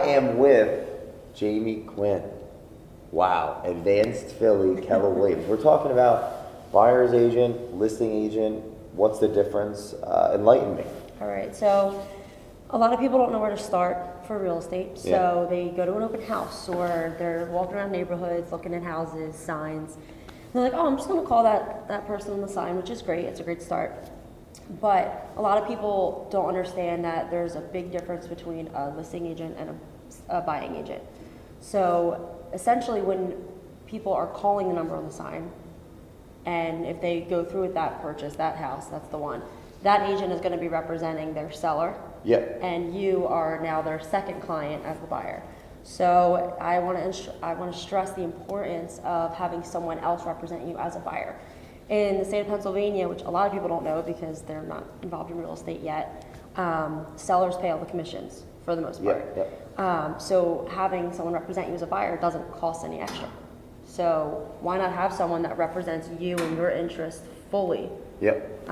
Am with Jaime Quinn. Wow, advanced Philly, Keller Williams. We're talking about buyer's agent, listing agent. What's the difference? Enlighten me. All right, so a lot of people don't know where to start for real estate. So they go to an open house or they're walking around neighborhoods, looking at houses, signs. And they're like, oh, I'm just gonna call that person on the sign, which is great, it's a great start. But a lot of people don't understand that there's a big difference between a listing agent and a buying agent. So essentially when people are calling the number on the sign, and if they go through with that purchase, that house, that's the one, that agent is going to be representing their seller. Yep. And you are now their second client as the buyer. So I want to stress the importance of having someone else represent you as a buyer. In the state of Pennsylvania, which a lot of people don't know because they're not involved in real estate yet, sellers pay all the commissions for the most part. Yep. So having someone represent you as a buyer doesn't cost any extra. So why not have someone that represents you and your interest fully? Yep.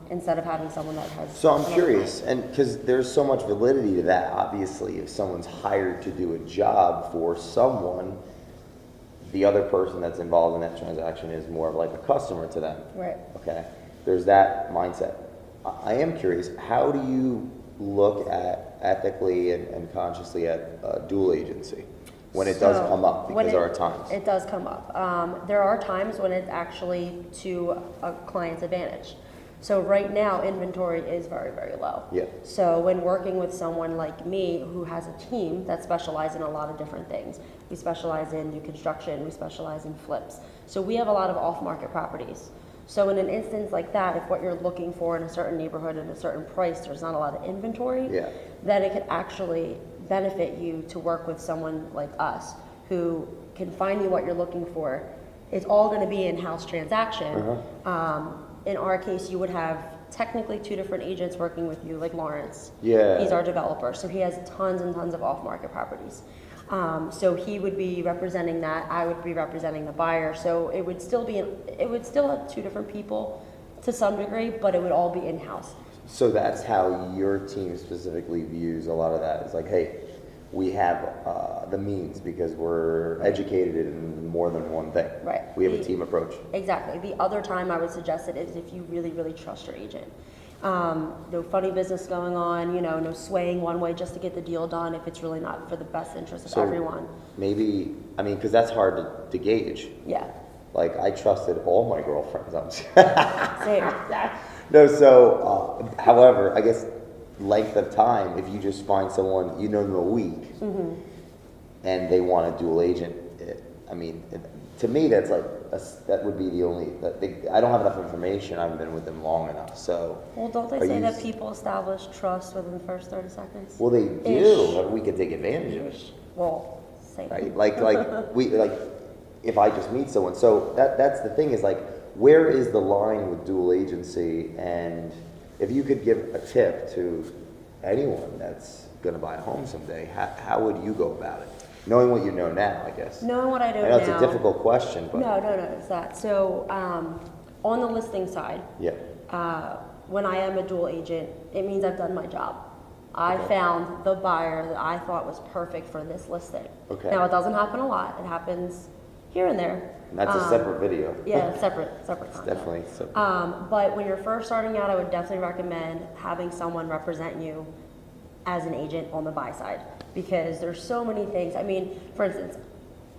Instead of having someone that has. So I'm curious, and because there's so much validity to that. Obviously, if someone's hired to do a job for someone, the other person that's involved in that transaction is more of like a customer to them. Right. Okay. There's that mindset. I am curious, how do you look at ethically and consciously at dual agency when it does come up? Because there are times. It does come up. There are times when it's actually to a client's advantage. So right now, inventory is very, very low. Yeah. So when working with someone like me who has a team that specializes in a lot of different things, we specialize in new construction, we specialize in flips. So we have a lot of off-market properties. So in an instance like that, if what you're looking for in a certain neighborhood at a certain price, there's not a lot of inventory, then it could actually benefit you to work with someone like us who can find you what you're looking for. It's all going to be in-house transaction. In our case, you would have technically two different agents working with you, like Lawrence. Yeah. He's our developer, so he has tons and tons of off-market properties. So he would be representing that. I would be representing the buyer. So it would still have two different people to some degree, but it would all be in-house. So that's how your team specifically views a lot of that. It's like, hey, we have the means because we're educated in more than one thing. Right. We have a team approach. Exactly. The other time I would suggest it is if you really, really trust your agent. No funny business going on, no swaying one way just to get the deal done if it's really not for the best interest of everyone. Maybe, because that's hard to gauge. Yeah. Like, I trusted all my girlfriends. Same. No, so, however, I guess length of time, if you just find someone, you know them a week, and they want a dual agent, to me, that's like, that would be the only, I don't have enough information, I haven't been with them long enough, so. Well, don't they say that people establish trust within the first 30 seconds? Well, they do, but we can take advantage of it. Well, same. Right, like if I just meet someone, so that's the thing is like, where is the line with dual agency? And if you could give a tip to anyone that's going to buy a home someday, how would you go about it? Knowing what you know now, I guess. Knowing what I know now. I know it's a difficult question, but. No, it's not. So on the listing side, when I am a dual agent, it means I've done my job. I found the buyer that I thought was perfect for this listing. Okay. Now, it doesn't happen a lot. It happens here and there. And that's a separate video. Yeah, separate content. Definitely separate. But when you're first starting out, I would definitely recommend having someone represent you as an agent on the buy side because there's so many things. For instance,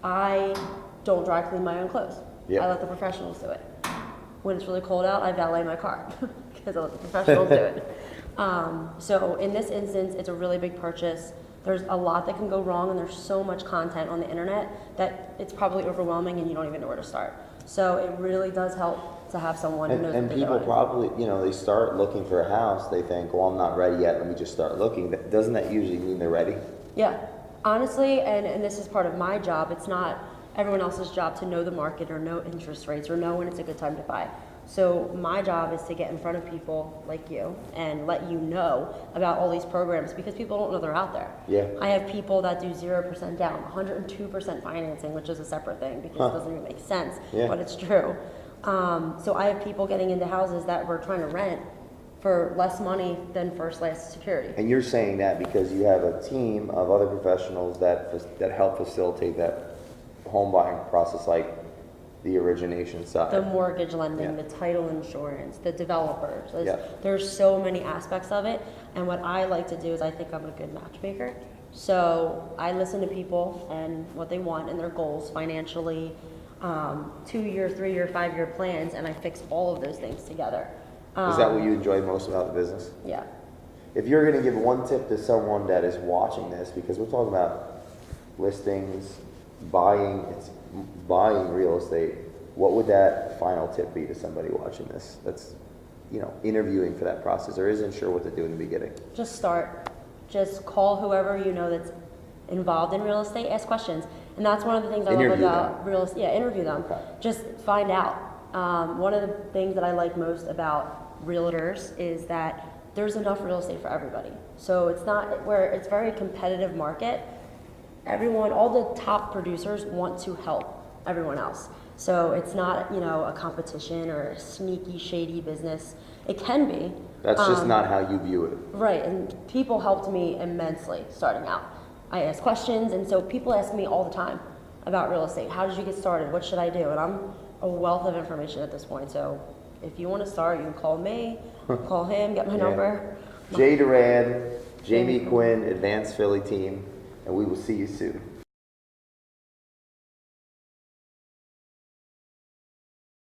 I don't dry clean my own clothes. I let the professionals do it. When it's really cold out, I valet my car because I let the professionals do it. So in this instance, it's a really big purchase. There's a lot that can go wrong, and there's so much content on the internet that it's probably overwhelming, and you don't even know where to start. So it really does help to have someone who knows what they're doing. And people probably, they start looking for a house. They think, well, I'm not ready yet. Let me just start looking. Doesn't that usually mean they're ready? Yeah. Honestly, and this is part of my job, it's not everyone else's job to know the market or know interest rates or know when it's a good time to buy. So my job is to get in front of people like you and let you know about all these programs because people don't know they're out there. Yeah. I have people that do 0% down, 102% financing, which is a separate thing because it doesn't even make sense, but it's true. So I have people getting into houses that we're trying to rent for for less money than First Last Security. And you're saying that because you have a team of other professionals that help facilitate that home buying process, like the origination side. The mortgage lending, Yeah. the title insurance, the developers. Yeah. There's so many aspects of it. And what I like to do is I think I'm a good matchmaker. So I listen to people and what they want and their goals financially, 2-year, 3-year, 5-year plans, and I fix all of those things together. Is that what you enjoy most about the business? Yeah. If you're going to give one tip to someone that is watching this, because we're talking about listings, buying real estate, what would that final tip be to somebody watching this that's, interviewing for that process or isn't sure what to do in the beginning? Just start. Just call whoever you know that's involved in real estate, ask questions. And that's one of the things I love about real estate. Yeah, interview them. Okay. Just find out. One of the things that I like most about realtors is that there's enough real estate for everybody. So it's not where it's very competitive market. All the top producers want to help everyone else. So it's not, a competition or a sneaky, shady business. It can be. That's just not how you view it. Right, and people helped me immensely starting out. I asked questions, and so people ask me all the time about real estate. How did you get started? What should I do? And I'm a wealth of information at this point. So if you want to start, you can call me, call him, get my number. Jay Doran, Jaime Quinn, Advanced Philly team, and we will see you soon.